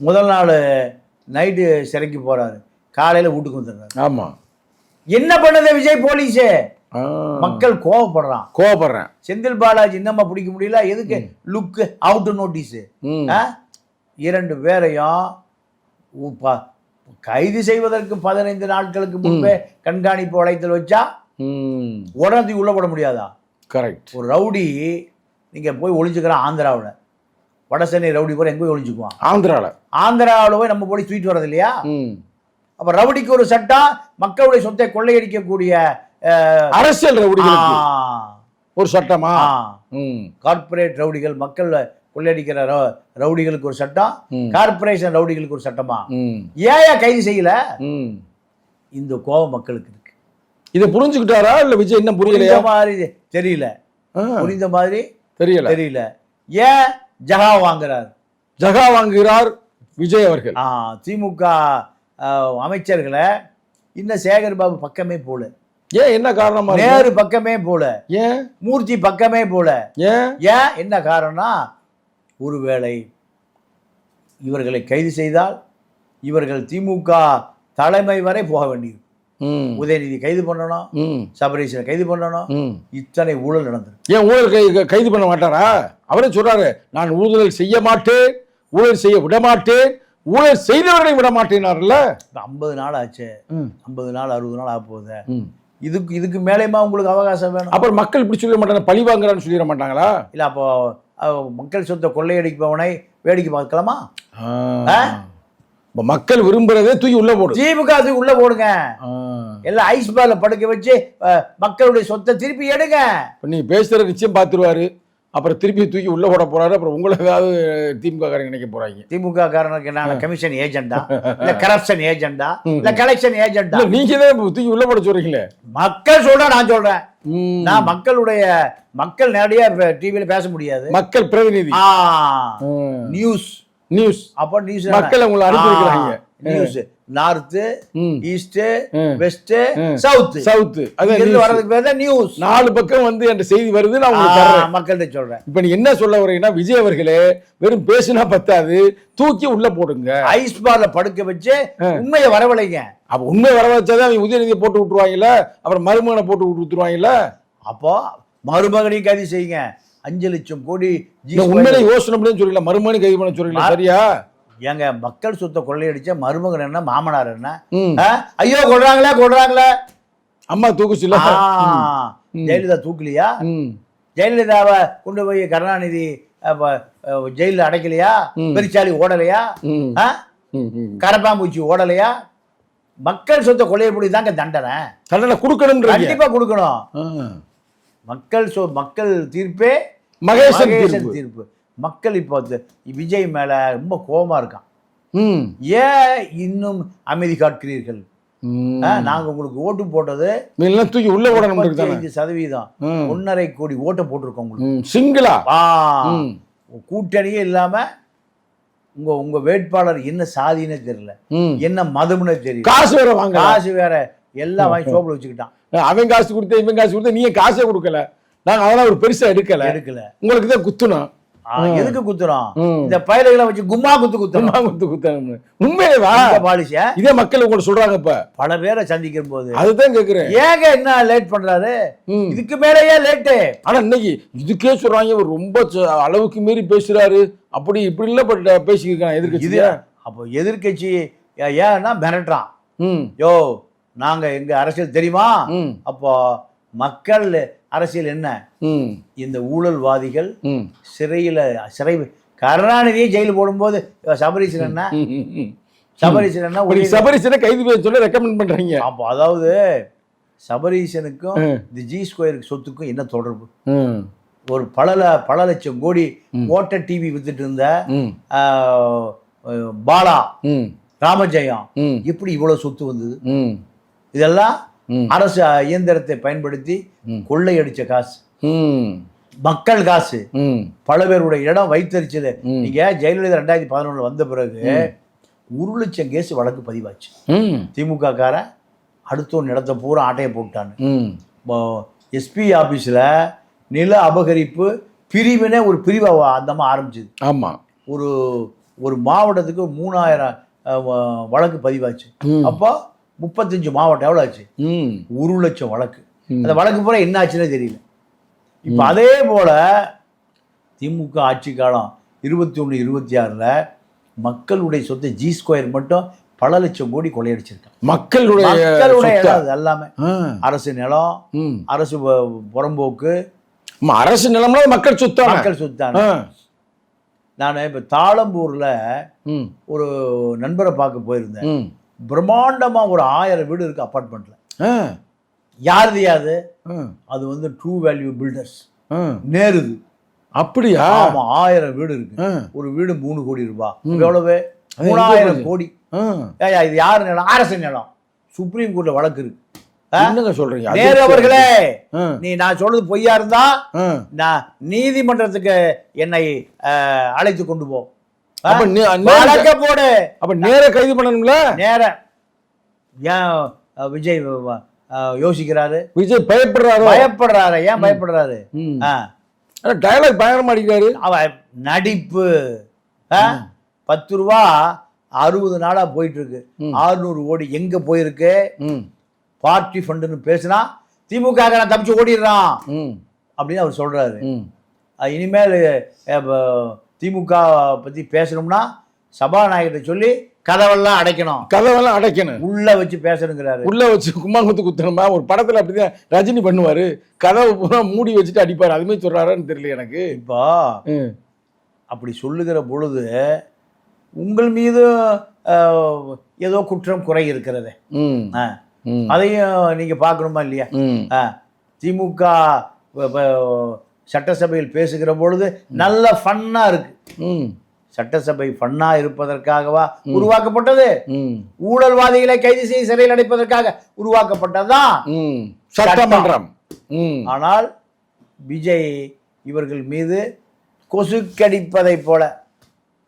முதல் நாள் நைட்டு சிறைக்கு போறாரு, காலையில வீட்டுக்கு வந்துடுறாரு. ஆமா, என்ன பண்ணது விஜய் போலீஸே? மக்கள் கோவப்படுறான். செந்தில் பாலாஜி இன்னமா பிடிக்க முடியல, எதுக்கு லுக் அவுட் நோட்டீஸ். 2 பேரையும் கைது செய்வதற்கு 15 நாட்களுக்கு முன்பே கண்காணிப்பு வளையத்தில் வச்சா உடனே உள்ள போட முடியாதா? கரெக்ட். ஒரு ரவுடி நீங்க போய் ஒளிஞ்சுக்கிறான் ஆந்திராவில், வடசென்னை ரவுடி போய் எங்க போய் ஒளிஞ்சுக்குவான்? ஆந்திராவில் போய் நம்ம போய் தூக்கிட்டு வர்றது இல்லையா? அப்ப ரவுடிக்கு ஒரு சட்டம், மக்களுடைய சொத்தை கொள்ளையடிக்கக்கூடிய அரசியல் ரவுடிகளுக்கு ஒரு சட்டமா? கார்பரேட் ரவுடிகள், மக்கள் கொள்ளையடிக்கிற ரவுடிகளுக்கு ஒரு சட்டம், கார்பரேஷன் ரவுடிகளுக்கு ஒரு சட்டமா? ஏன் கைது செய்யல? இந்த கோபம் மக்களுக்கு இருக்கு. இதை புரிஞ்சுக்கிட்டாரா இல்ல விஜய் இன்னும் புரியல மாதிரி தெரியல, புரிந்த மாதிரி தெரியல. ஏன் ஜகா வாங்குகிறார் விஜய் அவர்கள்? திமுக அமைச்சர்களை இன்னும் சேகர் பாபு பக்கமே போல. ஏன், என்ன காரணமா? நேரு பக்கமே போல, ஏன் மூர்த்தி பக்கமே போல, ஏன் என்ன காரணம்னா, ஒருவேளை இவர்களை கைது செய்தால் இவர்கள் திமுக தலைமை வரை போக வேண்டியது. உதயநிதி கைது பண்ணணும், சபரீஷனை கைது பண்ணணும், இத்தனை ஊழல் நடந்தது. ஏன் ஊழல் கைது பண்ண மாட்டாரா? அவரே சொல்றாரு, நான் ஊழல் செய்ய மாட்டேன், ஊழல் செய்ய விட மாட்டேன், ஊழல் செய்தவர்களை விட மாட்டேனார்ல. 50 நாள் ஆச்சு, 50 நாள் 60 நாள் ஆக போகுது. இதுக்கு மேலேயுமா உங்களுக்கு அவகாசம் வேணும்? அப்புறம் மக்கள் இப்படி சொல்ல மாட்டாங்க, பழி வாங்குறான்னு சொல்லிட மாட்டாங்களா? இல்ல அப்போ மக்கள் சொத்தை கொள்ளையடிப்பவனை வேடிக்கை பார்க்கலாமா? இப்ப மக்கள் விரும்புறதே தூக்கி உள்ள போடு. திமுக அதுக்கு உள்ள போடுங்க, எல்லாம் ஐஸ் பால படுக்க வச்சு மக்களுடைய சொத்தை திருப்பி எடுங்க. இப்ப நீ பேசுற நிச்சயம் பார்த்துருவாரு, அப்புறம் திருப்பி தூக்கி உள்ள போட போறாரு. அப்புறம் உங்களுக்கு ஏதாவது திமுக காரங்க நினைக்க போறாங்க, திமுக காரனுக்கு என்ன கமிஷன் ஏஜெண்டா இல்ல கரப்ஷன் ஏஜெண்டா இல்ல கலெக்ஷன் ஏஜெண்டா? நீங்க தான் தூக்கி உள்ள போட சொல்றீங்களே. மக்கள் சொல்றா, நான் சொல்றேன். நான் மக்கள் நேரடியா டிவியில பேச முடியாது. மக்கள் பிரதிநிதி. நியூஸ் நியூஸ் அப்ப நியூஸ் மக்கள் உங்களை அனுப்பி வைக்கிறாங்க. News north east west south south வரதுக்கு பேர் தான் நியூஸ். 4 பக்கம் வந்து அந்த செய்தி வருது, நான் உங்களுக்கு தர்றேன். மக்கள்கிட்ட சொல்றேன். இப்ப நீ என்ன சொல்ல வரீங்கன்னா, விஜய் அவர்களே வெறும் பேசினா பத்தாது, தூக்கி உள்ள போடுங்க, ஐஸ் பார்ல படுக்க வச்சு உண்மையை வரவழைங்க. அப்ப உண்மை வர வச்சாதான் அவங்க உதயநிதியை போட்டு விட்டுருவாங்கல்ல, அப்புறம் மருமகனை போட்டு விட்டுருவாங்கல்ல. அப்போ மருமகனையும் கைது செய்யுங்க. 5 லட்சம் கோடி உண்மையில யோசனை பண்ணி சொல்லல, மருமகனை கைது பண்ண சொல்லல. சரியா? எங்க மக்கள் சொத்தை கொள்ளையடிச்ச மருமகன் என்ன, மாமனார் என்ன? ஐயோ கொள்றாங்களே. அம்மா தூக்குச்சுல, ஜெயலலிதா தூக்கலையா? ஜெயலலிதாவை கொண்டு போய் கருணாநிதி ஜெயில அடைக்கலையா? பெரிச்சாலி ஓடலையா? கரப்பாம்பூச்சி ஓடலையா? மக்கள் சொத்தை கொள்ளையடி தாங்க தண்டனை கொடுக்கணும், கண்டிப்பா கொடுக்கணும். மக்கள் தீர்ப்பே மகேசன் தீர்ப்பு. மக்கள் இப்போ விஜய் மேல ரொம்ப கோபமா இருக்கான். ஏன் இன்னும் அமைதி காக்கிறீர்கள்? நாங்க உங்களுக்கு ஓட்டு போட்டது தூக்கி உள்ள போடணும். 5% 1.5 கோடி ஓட்டை போட்டிருக்கோம் உங்களுக்கு சிங்கிளா. கூட்டணியே இல்லாம உங்க வேட்பாளர் என்ன சாதினே தெரியல, என்ன மதம்னு தெரியல, காசு வேற எல்லாம் வாங்கி சோப்புல வச்சுக்கிட்டான். அவன் காசு கொடுத்த இவன் காசு கொடுத்த, நீங்க காசே கொடுக்கல. நாங்க அதெல்லாம் ஒரு பெருசா எடுக்கல. உங்களுக்கு தான் குத்துனோம். எதுக்கு குத்துறோம்? இந்த பயலுகளை வச்சு கும்மா குத்து உண்மையிலேவா பாலிசியா? இதே மக்கள் உங்களை சொல்றாங்க. இப்ப பல பேரை சந்திக்கிற போது அதுதான் கேக்குறேன், ஏங்க என்ன லேட் பண்றாரு? இதுக்கு மேலேயே லேட்டு. ஆனா இன்னைக்கு இதுக்கே சொல்றாங்க ரொம்ப அளவுக்கு மீறி பேசுறாரு, அப்படி இப்படி இல்ல பேசிக்கிருக்கான் எதிர்கட்சி. அப்போ எதிர்கட்சி ஏன்னா மிரட்டுறான். யோ நாங்க எங்க அரசியல் தெரியுமா? அப்போ மக்கள் அரசியல் என்ன? இந்த ஊழல்வாதிகள் சிறை கருணாநிதியை ஜெயில போடும்போது சபரீசன் என்ன கைது பண்ண சொல்ல ரெக்கமெண்ட் பண்றீங்க. அப்போ அதாவது சபரீசனுக்கும் இந்த ஜி ஸ்கொயருக்கு சொத்துக்கும் என்ன தொடர்பு? ஒரு பல லட்சம் கோடி ஓட்ட டிவி வித்துட்டு இருந்த பாலா ராமஜெயம் எப்படி இவ்வளவு சொத்து வந்தது? இதெல்லாம் அரசு இயந்திரத்தை பயன்படுத்தி கொள்ளையடிச்ச காசு, மக்கள் காசு. பல பேருடைய இடம் வைத்தறிச்சது. நீங்க ஜெயலலிதா 2011 வந்த பிறகு 1 லட்சம் கேஸ் வழக்கு பதிவாச்சு. திமுக காரன் அடுத்த இடத்த பூரா ஆட்டையை போட்டான்னு எஸ்பி ஆபீஸ்ல நில அபகரிப்பு பிரிவினே ஒரு பிரிவை அந்தமா ஆரம்பிச்சது. ஆமா, ஒரு மாவட்டத்துக்கு 3000 வழக்கு பதிவாச்சு. அப்போ 35 மாவட்டம் எவ்வளோ ஆச்சு? 1 லட்சம் வழக்கு. அந்த வழக்கு பூரா என்ன ஆச்சுன்னே தெரியல. இப்போ அதே போல திமுக ஆட்சி காலம் 21-26 மக்களுடைய சொத்தை ஜி ஸ்கொயர் மட்டும் பல லட்சம் கோடி கொள்ளையடிச்சிருக்காங்க. மக்களுடைய இடம் எல்லாமே அரசு நிலம், அரசு புறம்போக்கு, அரசு நிலம்னா மக்கள் சொத்தான. நான் இப்போ தாளம்பூர்ல ஒரு நண்பரை பார்க்க போயிருந்தேன். பிரம்மாண்டமா ஒரு 1000 வீடு இருக்கு அப்பார்ட்மெண்ட்ல. யாருது? அது வந்து ட்ரூ வேல்யூ பில்டர்ஸ் நேருது. அப்படியா? ஆமா, 1000 வீடு இருக்கு. ஒரு வீடு 3 கோடி ரூபாய். எவ்வளவு? 3000 கோடி. இது யாரு நிலம்? அரசு நிலம். சுப்ரீம் கோர்ட்ல வழக்கு இருக்கு. என்னங்க சொல்றீங்க? நேரு அவர்களே, நான் சொல்றது பொய்யா இருந்தா நான் நீதிமன்றத்துக்கு என்னை அழைத்து கொண்டு போ. போடு. அப்ப நேர கைது பண்ணணும்ல? நேர ஏன் விஜய் யோசிக்கிறாரு? விஜய் பயப்படுறாரு. ஏன் பயப்படுறாரு? டயலாக் பயங்கரமா அடிக்கிறாரு. அவ நடிப்பு. 10 ரூபா 60 நாளா போயிட்டு இருக்கு. 600 கோடி எங்க போயிருக்கு? பார்ட்டி ஃபண்டுன்னு பேசினா திமுக தப்பிச்சு ஓடிடுறான் அப்படின்னு அவர் சொல்றாரு. இனிமேல் திமுக பத்தி பேசணும்னா சபாநாயகர்கிட்ட சொல்லி கதவெல்லாம் அடைக்கணும், உள்ள வச்சு பேசணுங்கிறாரு. உள்ள வச்சு கும்மாங்குத்து குத்தணுமா? ஒரு படத்துல அப்படிதான் ரஜினி பண்ணுவாரு, கதவை பூரா மூடி வச்சுட்டு அடிப்பாரு. அதுமே சொல்றாருன்னு தெரியல எனக்கு. இப்போ அப்படி சொல்லுகிற பொழுது உங்கள் மீது ஏதோ குற்றம் குறை இருக்கிறது. ம் ஆ, ம் அதையும் நீங்கள் பார்க்கணுமா இல்லையா? ம் ஆ, திமுக சட்டசபையில் பேசுகிற பொழுது நல்ல ஃபன்னாக இருக்கு. ம் சட்டசபை ஃபன்னா இருப்பதற்காகவா உருவாக்கப்பட்டது? ம் ஊழல்வாதிகளை கைது செய்து சிறையில் அடைப்பதற்காக உருவாக்கப்பட்டதுதான் ம் சட்டமன்றம். ம் ஆனால் விஜய் இவர்கள் மீது கொசு கடிப்பதை போல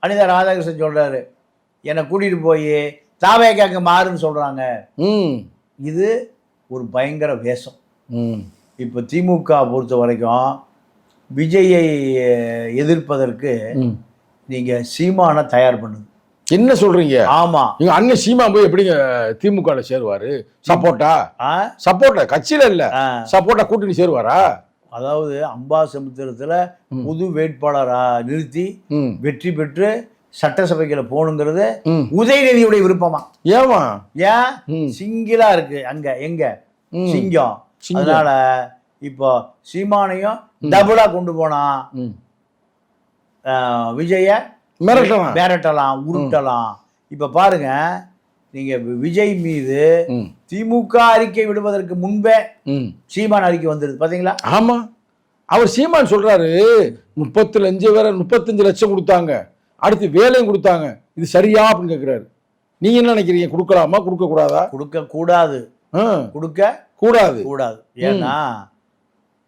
அனிதா ராதாகிருஷ்ணன் சொல்றாரு, என்னை கூட்டிட்டு போய் தாவேக்காக்கு மாறுன்னு சொல்றாங்க. ம் இது ஒரு பயங்கர வேஷம். ம் இப்போ திமுக பொறுத்த வரைக்கும் விஜயை எதிர்ப்பதற்கு ம் நீங்க சீமானை தயார் பண்ணுங்க. என்ன சொல்றீங்க? ஆமா. எங்க அண்ணன் சீமா போய் எப்படிங்க திமுகல சேருவாரு? சப்போர்ட்டா? ஆ? சப்போர்ட்டா கட்சியில இல்ல, ஆ. சப்போர்ட்டா கூட்டணி சேருவாரா? அதாவது அம்பாசமுத்திரத்துல புது வேட்பாளரா நிறுத்தி ம் வெற்றி பெற்று சட்டசபைக்குள்ள போகணுங்கிறது ம் உதயநிதியுடைய விருப்பமா? ஏமா? ஏன்? ம் சிங்கிளா இருக்கு அங்க எங்க ம். சிங்கம். சிங்கம். அதனால இப்போ சீமானையும் டபுளா கொண்டு போனா ம் விஜய மிரட்டலாம். மிரட்டலாம், உருட்டலாம். இப்ப பாருங்க, நீங்க விஜய் மீது ம் திமுக அறிக்கை விடுவதற்கு முன்பே ம் சீமான் அறிக்கை வந்துருது பாத்தீங்களா? ஆமா. அவர் சீமான் சொல்றாரு 35 லட்சம் கொடுத்தாங்க, அடுத்து வேலையும் கொடுத்தாங்க, இது சரியா அப்படின்னு கேட்கிறாரு. நீங்க என்ன நினைக்கிறீங்க? கொடுக்கலாமா கொடுக்க கூடாதா? கொடுக்க கூடாது. ஆ, கொடுக்க கூடாது. கூடாது. ஏன்னா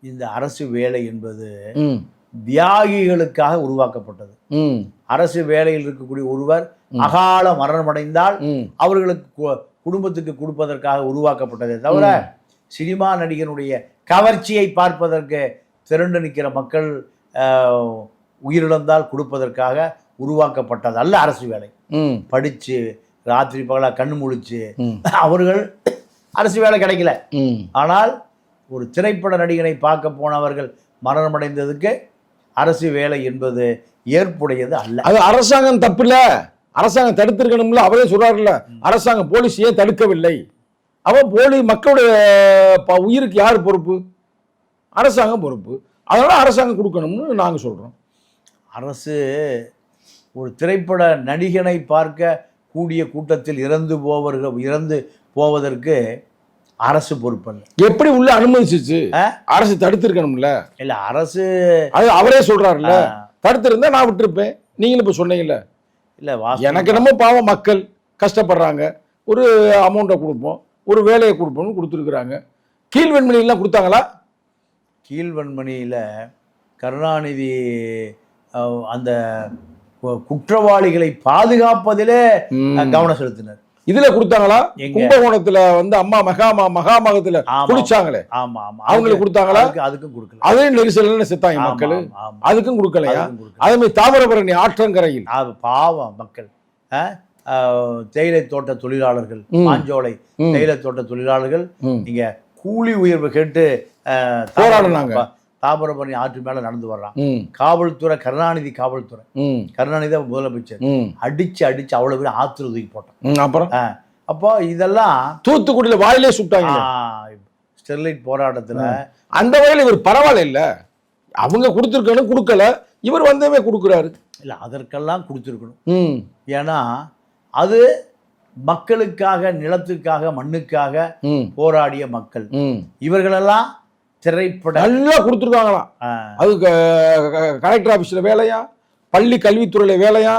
இந்த அரசு வேலை என்பது ம் தியாகிகளுக்காக உருவாக்கப்பட்டது. ம் அரசு வேலையில் இருக்கக்கூடிய ஒருவர் அகால மரணமடைந்தால் ம் அவர்களுக்கு குடும்பத்துக்கு கொடுப்பதற்காக உருவாக்கப்பட்டதே தவிர சினிமா நடிகனுடைய கவர்ச்சியை பார்ப்பதற்கு திரண்டு நிற்கிற மக்கள் உயிரிழந்தால் கொடுப்பதற்காக உருவாக்கப்பட்டது அல்ல அரசு வேலை. ம் படித்து ராத்திரி பகலாக கண்ணு முழிச்சு ம் அவர்கள் அரசு வேலை கிடைக்கல. ம் ஆனால் ஒரு திரைப்பட நடிகனை பார்க்க போனவர்கள் மரணமடைந்ததுக்கு அரசு வேலை என்பது ஏற்புடையது அல்ல. அது அரசாங்கம் தப்பு இல்ல, அரசாங்கம் தடுத்திருக்கணும்ல. அவரே சொல்றாருல்ல, அரசாங்கம் போலீஸ் ஏன் தடுக்கவில்லை? போலீஸ் மக்களுடைய உயிருக்கு யார் பொறுப்பு? அரசாங்கம் பொறுப்பு. அதனால அரசாங்கம் கொடுக்கணும்னு நாங்க சொல்றோம். அரசு ஒரு திரைப்பட நடிகனை பார்க்க கூடிய கூட்டத்தில் இறந்து போவதற்கு அரசு பொறுப்பல்ல. எப்படி உள்ள அனுமதிச்சிச்சு? அரசு தடுத்திருக்கணும்ல. இல்ல அரசு அது அவரே சொல்றாருல்ல, தடுத்திருந்தா நான் விட்டுருப்பேன். நீங்களும் இப்ப சொன்னீங்கல்ல. இல்ல எனக்கு என்னமோ பாவம் மக்கள் கஷ்டப்படுறாங்க, ஒரு அமௌண்ட்டை கொடுப்போம், ஒரு வேலையை கொடுப்போம்னு கொடுத்துருக்குறாங்க. கீழ்வெண்மணிலாம் கொடுத்தாங்களா? கீழ்வெண்மணியில கருணாநிதி அந்த குற்றவாளிகளை பாதுகாப்பதிலே கவனம் செலுத்தினார். இதுல கொடுத்தாங்களா? கும்பகோணத்துல அம்மா மகாமகத்துல குடிச்சாங்களே, ஆமா ஆமா, அவங்களுக்கு கொடுத்தாங்களா? அதுக்கும் கொடுக்கல. அதே நெரிசல் செத்தாங்க மக்கள், அதுக்கும் கொடுக்கலையா? அதே மாதிரி தாமிரபரணி ஆற்றங்கரையில் பாவம் மக்கள், தேயிலை தோட்ட தொழிலாளர்கள், மாஞ்சோலை தேயிலை தோட்ட தொழிலாளர்கள் நீங்க கூலி உயர்வு கேட்டு போராடினாங்க. தாமிரபரணி ஆற்று மேல நடந்து வர்றான். காவல்துறை, கருணாநிதி முதலமைச்சர் அடிச்சு அவ்வளவு பேர் ஆத்துல தூக்கி போட்டான். அப்புறம் அப்போ இதெல்லாம் தூத்துக்குடியில வாயிலே சுட்டாங்க. ஸ்டெர்லைட் போராட்டத்துல அந்த வகையில் இவர் பரவாயில்ல இல்ல, அவங்க கொடுத்துருக்கணும், கொடுக்கல, இவர் வந்தவே கொடுக்குறாரு. இல்ல அதற்கெல்லாம் கொடுத்துருக்கணும். ஏன்னா அது மக்களுக்காக, நிலத்துக்காக, மண்ணுக்காக போராடிய மக்கள். இவர்களெல்லாம் திரைப்பட நல்லா கொடுத்துருக்காங்களாம். அது கலெக்டர் ஆபீஸ்ல வேலையா, பள்ளி கல்வித்துறையில வேலையா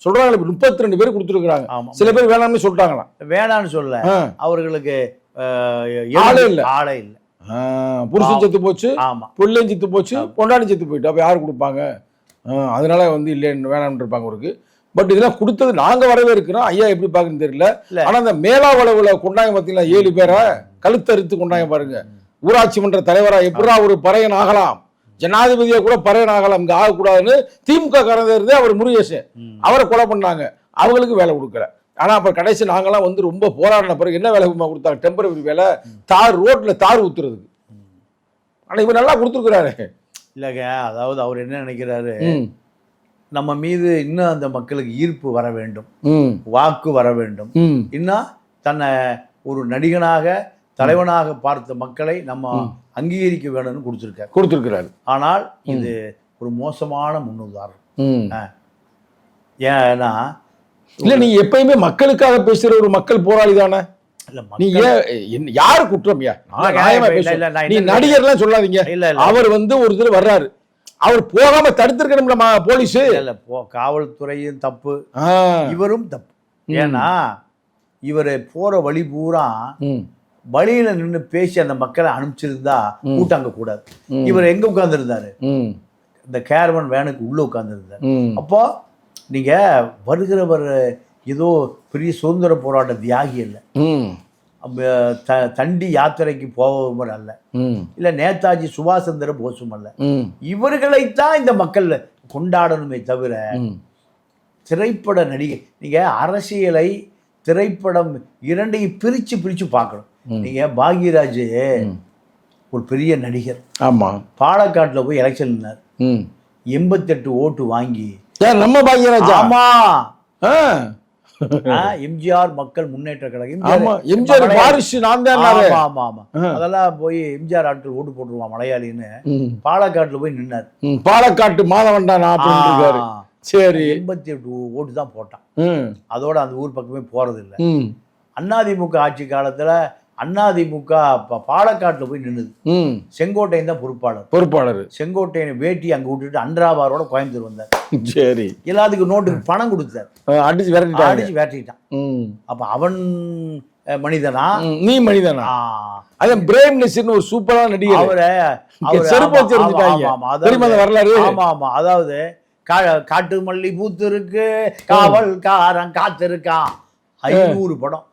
சொல்றாங்க. 32 பேர் கொடுத்துருக்காங்க. சில பேர் வேணாம்னு சொல்லிட்டாங்களாம். வேணான்னு சொல்ல, அவர்களுக்கு ஆளே இல்ல. புருஷன் செத்து போச்சு, பிள்ளையும் செத்து போச்சு, பொண்டாடி செத்து போயிட்டு அப்ப யாரு கொடுப்பாங்க? அதனால இல்லைன்னு வேணாம்னு இருப்பாங்க அவருக்கு. பட் இதெல்லாம் கொடுத்தது நாங்க வரவே இருக்கிறோம். ஐயா எப்படி பாக்குன்னு தெரியல. ஆனா அந்த மேலாவளவுல கொண்டாங்க பாத்தீங்களா, 7 பேரை கழுத்தறுத்து கொண்டாங்க பாருங்க. ஊராட்சி மன்ற தலைவரா எப்படா ஒரு பறையன் ஆகலாம், ஜனாதிபதியா கூட பறையன் ஆகலாம், இங்க ஆகக்கூடாதுன்னு திமுக காரங்க இருந்தே அவர் முருகேசன் அவரை கொலை பண்ணாங்க. அவங்களுக்கு வேலை கொடுக்கல. ஆனா அப்புறம் கடைசி நாங்கெல்லாம் ரொம்ப போராடின பிறகு என்ன வேலை கொடுத்தாங்க? டெம்பரரி வேலை, ரோட்ல தார் ஊத்துறதுக்கு. ஆனா இவர் நல்லா கொடுத்துருக்கிறாரு. இல்லைங்க, அதாவது அவர் என்ன நினைக்கிறாரு, நம்ம மீது இன்னும் அந்த மக்களுக்கு ஈர்ப்பு வர வேண்டும், வாக்கு வர வேண்டும், இன்னும் தன்னை ஒரு நடிகனாக, தலைவனாக பார்த்த மக்களை நம்ம அங்கீகரிக்க வேணும்னு கொடுத்துருக்காரு. ஆனால் இது ஒரு மோசமான முன்னுதாரணம். ஏன்னா இல்ல நீங்க எப்பயுமே மக்களுக்காக பேசுற ஒரு மக்கள் போராளி தானே. இல்ல நீ ஏன் யாரு குற்றம்யா? நான் நியாயமா பேசுறேன். நீ நடிகர்லாம் சொல்லாதீங்க. அவர் வந்து ஒரு தடவை வர்றாரு, அவர் போகாம தடுத்திருக்கணும்ல போலீஸ். இல்ல காவல்துறையும் தப்பு, இவரும் தப்பு. ஏன்னா இவர் போற வழி பூரா வழியில நின்று பேசி அந்த மக்களை அனுப்பிச்சிருந்தா கூட்டாங்க கூடாது. இவர் எங்க உட்கார்ந்து இருந்தாரு? இந்த கேரவன் வேனுக்கு உள்ள உட்கார்ந்து இருந்தாரு. அப்போ நீங்க வருகிறவர் ஏதோ பெரிய சுதந்திர போராட்ட தியாகி இல்லை, தண்டி யாத்திரைக்கு போபவர் அல்ல, இல்ல நேதாஜி சுபாஷ் சந்திர போஸும் அல்ல. இவர்களைத்தான் இந்த மக்கள் கொண்டாடணுமே தவிர திரைப்பட நடிகை. நீங்க அரசியலை திரைப்படம் இரண்டையும் பிரிச்சு பிரிச்சு பார்க்கணும். நீங்க பாக்யராஜ் ஒரு பெரிய நடிகர். ஆமா, பாலக்காட்டுல போய் எலெக்ஷன் நின்னார், 88 ஓட்டு வாங்கி. நம்ம பாக்யராஜ்? ஆமா, எம்ஜிஆர் மக்கள் முன்னேற்ற கழகம், அதெல்லாம் போய் எம்ஜிஆர் ஆட்கள் ஓட்டு போட்டுருவான் மலையாளின்னு பாலக்காட்டுல போய் நின்னார். பாலக்காட்டு மாதவன்டானா அப்படின்றாரு. சரி, 88 ஓட்டு தான் போட்டான். அதோட அந்த ஊர் பக்கமே போறது இல்லை. அதிமுக ஆட்சி காலத்துல அதிமுக பாலக்காட்டுல போய் நின்னுது. செங்கோட்டையன் தான் பொறுப்பாளர். செங்கோட்டையன் வேட்டி அங்க விட்டுட்டு அன்றாவாரோட கோயம்புத்தூர் வந்தார். சரி, எல்லாத்துக்கும் நோட்டுக்கு பணம் கொடுத்தார், அடிச்சு விரட்டிட்டான். அப்ப அவன் மனிதனா நீ மனிதனா? அதான் பிரேம் நசீர்னு ஒரு சூப்பரான நடிகர். வரலாறு. ஆமா ஆமா, அதாவது காட்டு மல்லி பூத்து இருக்கு, காவல்காரன் காத்திருக்கான், 500 படம்.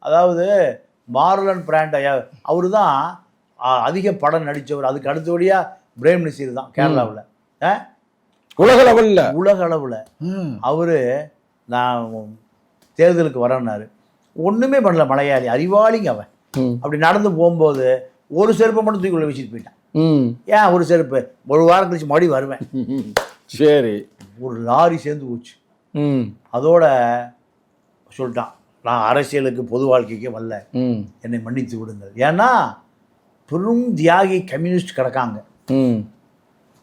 அதாவது மார்லன் பிராண்டோ அவரு தான் அதிக படம் நடித்தவர். அதுக்கு அடுத்தபடியா பிரேம் நசீர் தான் கேரளாவில். உலக அளவில் அவரு நான் தேர்தலுக்கு வரேன்னாரு, ஒண்ணுமே பண்ணல. மலையாளி, அறிவாளிங்க அவன். அப்படி நடந்து போகும்போது ஒரு செருப்பை மட்டும் தூக்கிக்குள்ள வச்சுட்டு போயிட்டான். ஏன் ஒரு செருப்பு? ஒரு வாரம் கழிச்சு மறுபடி வருவேன். சரி, ஒரு லாரி சேர்ந்து போச்சு. அதோட சொல்லிட்டான், நான் அரசியலுக்கு பொது வாழ்க்கைக்கு வரல, என்னை மன்னித்து விடுங்கள். ஏன்னா பெரும் தியாகி கம்யூனிஸ்ட் கிடக்காங்க,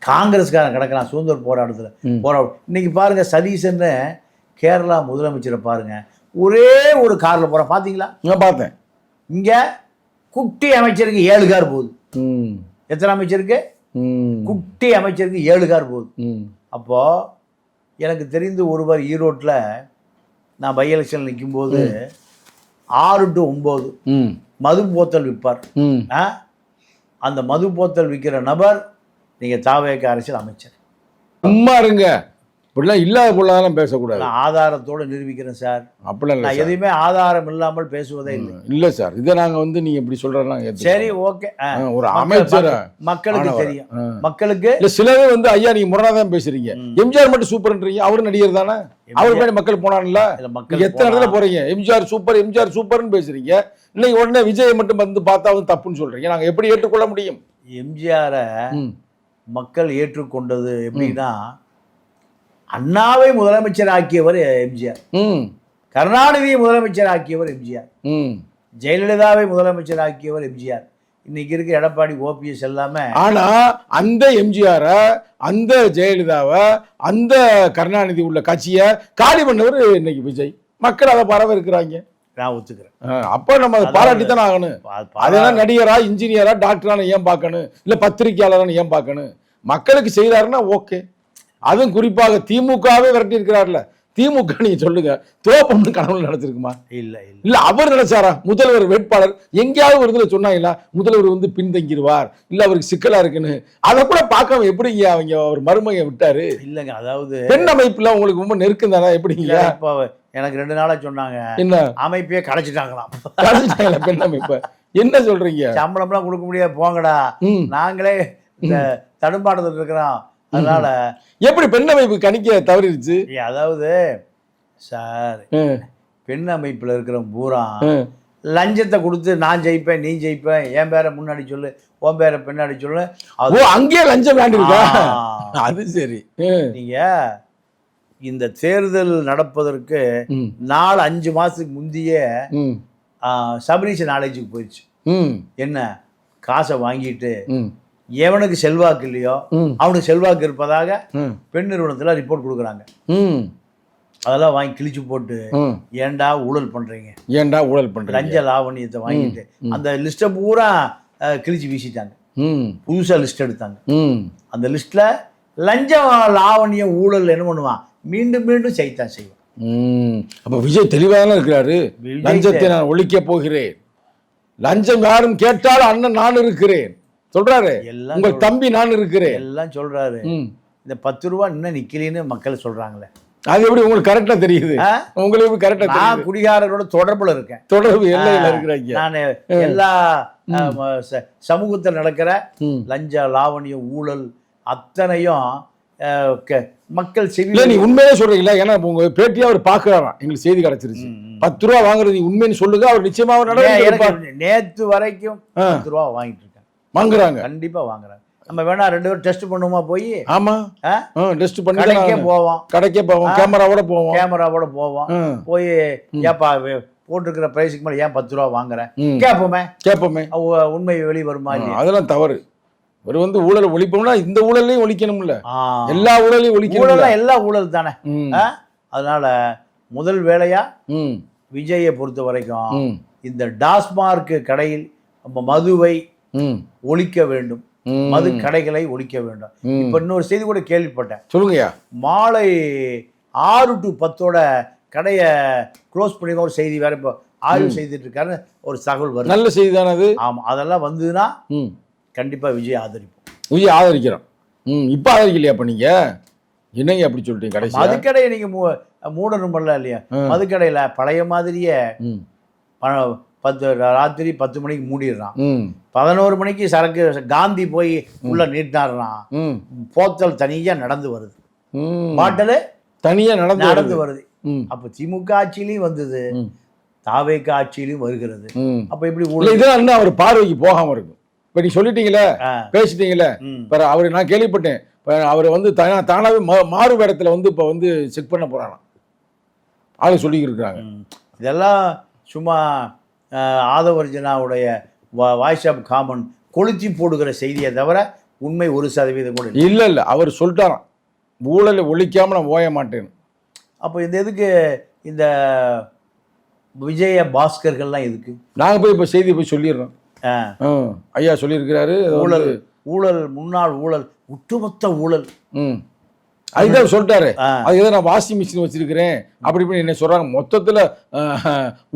காங்கிரஸ்காரன் கிடக்கிறான் சுதந்திர போராட்டத்தில். இன்னைக்கு பாருங்க, சதீஷன்னு கேரளா முதலமைச்சரை பாருங்க, ஒரே ஒரு கார்ல போற. பாத்தீங்களா? நான் பார்த்தேன். இங்க குட்டி அமைச்சருக்கு 7 கார் போகுது. எத்தனை அமைச்சருக்கு? குட்டி அமைச்சருக்கு 7 கார் போகுது. அப்போ எனக்கு தெரிந்து ஒருவர் ஈரோட்டில் நான் பை எலெக்ஷன் நிற்கும் போது 6 to 9 மது போத்தல் விற்பார். அந்த மது போத்தல் விற்கிற நபர் நீங்க தாவேக அரசியல் அமைச்சர். சும்மா இருங்க, இப்படிலாம் இல்லாத பொருளாதாரம் பேசக்கூடாது. நான் ஆதாரத்தோடு நிரூபிக்கிறேன் சார். அப்படிலாம் நான் எதுவுமே ஆதாரம் இல்லாமல் பேசுவதே இல்லை. இல்லை சார், இதை நாங்கள் வந்து நீங்க எப்படி சொல்றோம்னா சரி, ஓகே. ஒரு அமைச்சர் மக்களுக்கு தெரியும், மக்களுக்கு சிலவே வந்து ஐயா நீங்க முரணாதான் பேசுறீங்க. எம்ஜிஆர் மட்டும் சூப்பர்ன்றீங்க, அவரு நடிகர் தானே, அவர் மேலே மக்கள் போனான்ல. எத்தனை இடத்துல போறீங்க, எம்ஜிஆர் சூப்பர்னு பேசுறீங்க. இன்னைக்கு உடனே விஜயை மட்டும் வந்து பார்த்தா வந்து தப்புன்னு சொல்றீங்க. நாங்க எப்படி ஏற்றுக்கொள்ள முடியும்? எம்ஜிஆரை மக்கள் ஏற்றுக்கொண்டது எப்படின்னா, அண்ணாவை முதலமைச்சர் ஆக்கியவர் எம்ஜிஆர், கருணாநிதியை முதலமைச்சர் ஆக்கியவர் எம்ஜிஆர், ஜெயலலிதாவை முதலமைச்சர் ஆக்கியவர் எம்ஜிஆர். இன்னைக்கு இருக்க எடப்பாடி, ஓபிஎஸ் எல்லாமே. ஆனா அந்த எம்ஜிஆர, அந்த ஜெயலலிதாவை, அந்த கருணாநிதி உள்ள கட்சியை காலி பண்ணவர் இன்னைக்கு விஜய். மக்கள் அதை வரவேற்கிறாங்க, நான் ஒத்துக்கிறேன். அப்ப நம்ம அதை பாராட்டித்தான் ஆகணும். அதெல்லாம் நடிகரா, இன்ஜினியரா, டாக்டரான ஏன் பார்க்கணும், இல்ல பத்திரிகையாளரான ஏன் பார்க்கணும்? மக்களுக்கு செய்யறாருன்னா ஓகே. அதுவும் குறிப்பாக திமுகவே விரட்டி இருக்கிறார்ல, திமுக நீங்க சொல்லுங்க, தோப்பம்னு கனவுல நடத்திருக்குமா? இல்ல அவர் நினைச்சாரா? முதல்வர் வேட்பாளர் எங்கேயாவது ஒரு இதுல சொன்னாங்களா முதல்வர் வந்து பின்தங்கிடுவார், இல்ல அவருக்கு சிக்கலா இருக்குன்னு? அதை கூட பார்க்காம எப்படிங்க அவங்க ஒரு மருமையை விட்டாரு? இல்லங்க, அதாவது பெண் அமைப்புல உங்களுக்கு ரொம்ப நெருக்கம் தானே? எப்படிங்க? இப்போ எனக்கு 2 நாளா சொன்னாங்க, என்ன அமைப்பே கலைச்சிட்டாங்களாம். பெண் அமைப்ப என்ன சொல்றீங்க? சம்பளம்லாம் கொடுக்க முடியாது, போங்கடா, நாங்களே இந்த தடுமாட்டத்தில் இருக்கிறோம். அதனால எப்படி பெண் அமைப்பு கணிக்க தவறிடுச்சு? அதாவது சார், பெண் அமைப்புல இருக்கிற பூரா லஞ்சத்தை கொடுத்து நான் ஜெயிப்பேன், நீ ஜெயிப்பேன், என் பேரை முன்னாடி சொல்லு, உன் பேரை பின்னாடி சொல்லு, அங்கேயே லஞ்சம் வேண்டியிருக்கா? அது சரி. நீங்க இந்த தேர்தல் நடப்பதற்கு 4-5 மாசத்துக்கு முந்தைய சபரீஷ நாலேஜுக்கு போயிடுச்சு. என்ன காசை வாங்கிட்டு எவனுக்கு செல்வாக்கு இல்லையோ அவனுக்கு செல்வாக்கு இருப்பதாக பெண் நிறுவனத்துல ரிப்போர்ட் கொடுக்குறாங்க. அதெல்லாம் வாங்கி கிழிச்சு போட்டு ம். ஏன்டா ஊழல் பண்றீங்க, ஏன்டா ஊழல் பண்றீங்க? லஞ்ச லாவணியத்தை வாங்கிட்டு அந்த லிஸ்ட்டை பூரா கிழிச்சு வீசிட்டாங்க. ம் புதுசா லிஸ்ட் எடுத்தாங்க. ம் அந்த லிஸ்ட்ல லஞ்சம் லாவணியம் ஊழல் என்ன பண்ணுவான், மீண்டும் மீண்டும் செய்தான் செய்வான். ம். அப்ப விஜய் தெளிவாக இருக்கிறாரு. விஜய் லஞ்சத்தை நான் ஒழிக்க போகிறேன், லஞ்சம் யாரும் கேட்டால் அண்ணன் நான் இருக்கிறேன் சொல்றாரு. எல்லாம் உங்கள் தம்பி நான் இருக்கிறேன். எல்லாம் சொல்றாரு. ம். இந்த 10 ரூபா இன்னும் நிக்கலின்னு மக்கள் சொல்றாங்களே. அது எப்படி உங்களுக்கு கரெக்டா தெரியுது? ஆ? உங்களுக்கு எப்படி கரெக்டா நான் தெரியுது? குடிகாரரோட தொடர்புல இருக்கேன். தொடர்பு எல்லையில் இருக்கிறாங்க. நான் எல்லா சமூகத்தில் நடக்கிற ம். லஞ்ச லாவணியம் ஊழல் அத்தனையும் மக்கள் இல்ல செவில நீ உண்மையே சொல்றீங்களா? ஏன்னா உங்க பேட்டியா அவர் பாக்குறாராம், எங்களுக்கு செய்தி கிடைச்சிருச்சு. 10 ரூபா வாங்குறது நீ உண்மைன்னு சொல்லுங்க, அவர் நிச்சயமா அவர் நடவடிக்கை எடுப்பார். நேத்து வரைக்கும் 10 ரூபா வாங்கிட்டு இருக்காங்க. வாங்குறாங்க. கண்டிப்பா வாங்குறாங்க. நம்ம வேணா 2 பேரும் டெஸ்ட் பண்ணுவோமா? போய் ஆமா டெஸ்ட் பண்ணி கடைக்கே போவோம், கடைக்கே போவோம், கேமராவோட போவோம், கேமராவோட போவோம். போய் ஏப்பா போட்டிருக்கிற பிரைஸுக்கு மேல ஏன் 10 ரூபா வாங்குறேன் கேட்போமே. உண்மை வெளியே வருமா இல்லையா? அதெல்லாம் தவறு. ஒரு வந்து ஊழல் ஒழிப்போம்னா இந்த ஊழலையும் ஒழிக்கணும்ல, எல்லா ஊழலையும் ஒழிக்கணும். ஊழல் எல்லா ஊழல் தானே. அதனால முதல் வேலையா விஜயை பொறுத்த வரைக்கும் இந்த டாஸ்மார்க் கடையில் மதுவை ஒழிக்க வேண்டும், மது கடைகளை ஒழிக்க வேண்டும். இப்ப இன்னொரு செய்தி கூட கேள்விப்பட்டேன். சொல்லுங்கய்யா. மாலை 6 to 10 கடையை க்ளோஸ் பண்ணி ஒரு செய்தி வேற இப்போ ஆய்வு செய்துட்டு இருக்காரு, ஒரு தகவல் வருது. நல்ல செய்தி தானே அது? ஆமா, அதெல்லாம் வந்ததுன்னா கண்டிப்பா விஜய் ஆதரிப்போம். விஜய் ஆதரிக்கிறோம். இப்ப ஆதரிக்கலையா? அப்ப நீங்க என்னங்க அப்படி சொல்லிட்டீங்க? கடைசி மதுக்கடையை நீங்க மூடணும் பண்ணல இல்லையா? மதுக்கடையில பழைய மாதிரியே 10 மணிக்கு மூடிடுறான், 11 மணிக்கு சரக்கு காந்தி போய் உள்ள நீட்டாடுறான், போத்தல் தனியா நடந்து வருது, பாட்டலு தனியா நடந்து வருது. அப்ப திமுக ஆட்சியிலையும் வந்தது, தாவேக ஆட்சியிலையும் வருகிறது. அப்ப எப்படி இதெல்லாம் அவர் பார்வைக்கு போகாம இருக்கும். இப்ப நீ சொல்லிட்டீங்களே, பேசிட்டீங்களே, அவரு நான் கேள்விப்பட்டேன், அவர் வந்து தானாவே மாறு வேடத்துல வந்து இப்ப வந்து செக் பண்ண போறாங்க ஆளு சொல்லிக்கிட்டு இருக்காங்க. இதெல்லாம் சும்மா ஆதவர்ஜனாவுடைய வாய்ஸ் ஆஃப் காமன் கொளுத்தி போடுகிற செய்தியை தவிர உண்மை 1% கூட இல்ல. அவர் சொல்லிட்டாராம், ஊழலை ஒழிக்காம நான் ஓய மாட்டேன். அப்போ இந்த எதுக்கு இந்த விஜய பாஸ்கர்கள்லாம் எதுக்கு? நாங்க போய் இப்ப செய்தி போய் சொல்லிடுறோம். ஐயா சொல்லியிருக்கிறாரு, ஊழல் முன்னாள் ஊழல் ஒட்டுமொத்த ஊழல். அதுதான் சொல்லிட்டாரு. அது நான் வாஷிங் மிஷின் வச்சிருக்கிறேன் அப்படி இப்படி என்ன சொல்றாங்க. மொத்தத்துல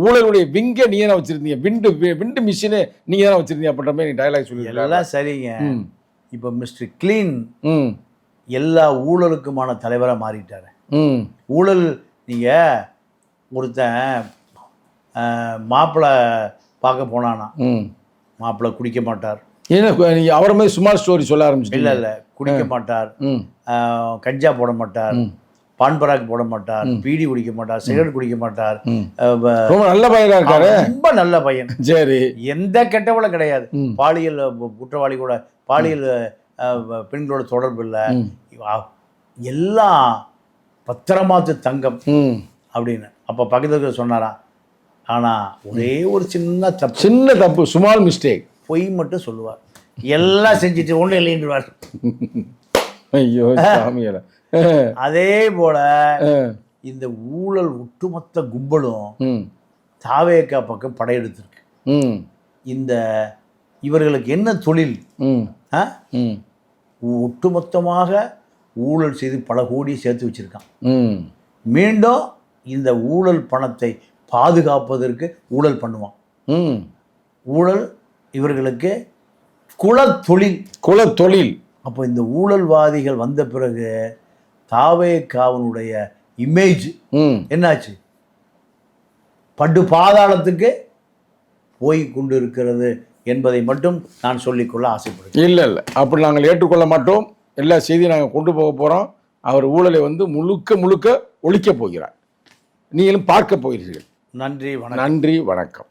ஊழலுடைய விங்க நீ தானே வச்சிருந்தீங்க, விண்டு மிஷினு நீங்க தானே வச்சிருந்தீங்க அப்படின்ற மாதிரி நீ டயலாக் சொல்லி எல்லாம் சரிங்க. இப்போ மிஸ்டர் கிளீன் எல்லா ஊழலுக்குமான தலைவராக மாறிட்டாரு. ஊழல் நீங்க ஒருத்தன் மாப்பிள்ளை பார்க்க போனானா, மாப்பிள்ளை குடிக்க மாட்டார். ஏன்னா நீங்க அவரை மாதிரி சுமார் ஸ்டோரி சொல்ல ஆரம்பிச்சு. இல்ல குடிக்க மாட்டார், கஞ்சா போட மாட்டார், பான்பராக் போட மாட்டார், பீடி குடிக்க மாட்டார், சிகரெட் குடிக்க மாட்டார். ரொம்ப நல்ல பையனா இருக்காரு, ரொம்ப நல்ல பையன். சரி, எந்த கெட்டவளும் கிடையாது. பாலியல் குற்றவாளி கூட பாலியல் பெண்களோட தொடர்பு இல்லை, எல்லாம் பத்திரமாத்து தங்கம் அப்படின்னு. அப்ப பக்கத்துல சொன்னாரா, ஆனா ஒரே ஒரு சின்ன தப்பு, ஸ்மால் மிஸ்டேக், பொய் மட்டும் சொல்லுவார், எல்லாம் செஞ்சுட்டு ஒண்ணு இல்லைன்றுவார். ஐயோ சாமியால. அதே போல இந்த ஊழல் ஒட்டுமொத்த கும்பலும் தாவேக்கா பக்கம் படையெடுத்திருக்கு. இந்த இவர்களுக்கு என்ன தொழில்? ஒட்டுமொத்தமாக ஊழல் செய்து பல கோடி சேர்த்து வச்சிருக்கான். மீண்டும் இந்த ஊழல் பணத்தை பாதுகாப்பதற்கு ஊழல் பண்ணுவான். ஊழல் இவர்களுக்கு குலத்தொழில். அப்போ இந்த ஊழல்வாதிகள் வந்த பிறகு தாவேக்காவினுடைய இமேஜ் என்னாச்சு? படு பாதாளத்துக்கு போய் கொண்டு இருக்கிறது என்பதை மட்டும் நான் சொல்லிக்கொள்ள ஆசைப்படுகிறேன். இல்லை அப்படி நாங்கள் ஏற்றுக்கொள்ள மாட்டோம். எல்லா செய்தியும் நாங்கள் கொண்டு போக போகிறோம். அவர் ஊழலை வந்து முழுக்க ஒழிக்கப் போகிறார். நீங்களும் பார்க்க போகிறீர்கள். நன்றி வணக்கம்.